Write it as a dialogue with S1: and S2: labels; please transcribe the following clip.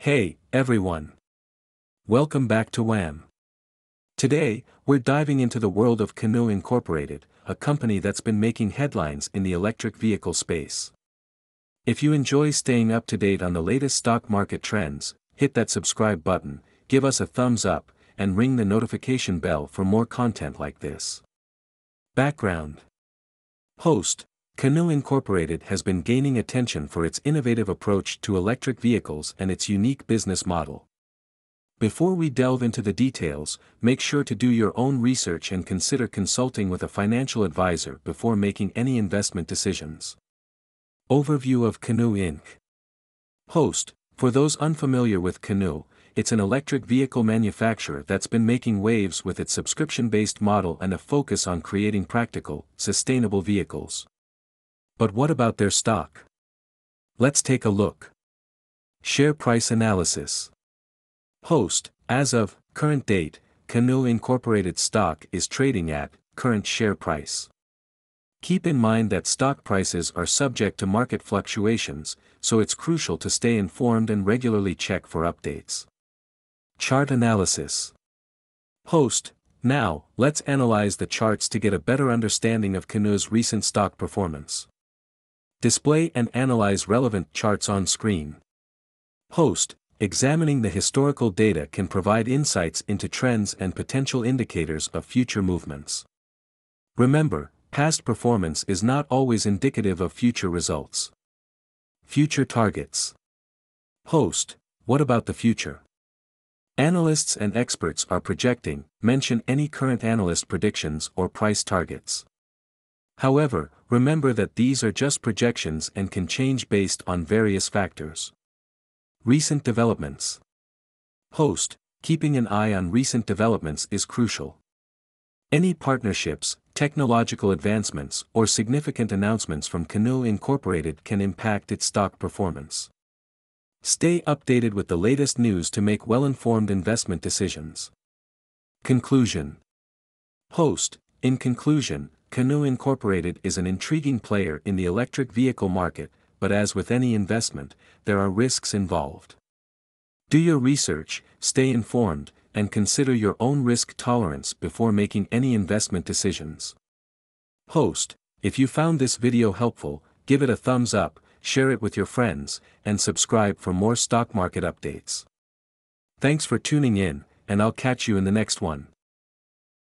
S1: Hey, everyone. Welcome back to WAM. Today, we're diving into the world of Canoo Incorporated, a company that's been making headlines in the electric vehicle space. If you enjoy staying up to date on the latest stock market trends, hit that subscribe button, give us a thumbs up, and ring the notification bell for more content like this. Background. Host. Canoo Incorporated has been gaining attention for its innovative approach to electric vehicles and its unique business model. Before we delve into the details, make sure to do your own research and consider consulting with a financial advisor before making any investment decisions. Overview of Canoo Inc. Host. For those unfamiliar with Canoo, it's an electric vehicle manufacturer that's been making waves with its subscription-based model and a focus on creating practical, sustainable vehicles. But what about their stock? Let's take a look. Share price analysis. Host. As of current date, Canoo Incorporated stock is trading at current share price. Keep in mind that stock prices are subject to market fluctuations, so it's crucial to stay informed and regularly check for updates. Chart analysis. Host. Now, let's analyze the charts to get a better understanding of Canoo's recent stock performance. Display and analyze relevant charts on screen. Host. Examining the historical data can provide insights into trends and potential indicators of future movements. Remember, past performance is not always indicative of future results. Future targets. Host. What about the future? Analysts and experts are projecting. Mention any current analyst predictions or price targets. However, remember that these are just projections and can change based on various factors. Recent developments. Host. Keeping an eye on recent developments is crucial. Any partnerships, technological advancements, or significant announcements from Canoo Incorporated can impact its stock performance. Stay updated with the latest news to make well-informed investment decisions. Conclusion. Host. In conclusion, Canoo Incorporated is an intriguing player in the electric vehicle market, but as with any investment, there are risks involved. Do your research, stay informed, and consider your own risk tolerance before making any investment decisions. Host. If you found this video helpful, give it a thumbs up, share it with your friends, and subscribe for more stock market updates. Thanks for tuning in, and I'll catch you in the next one.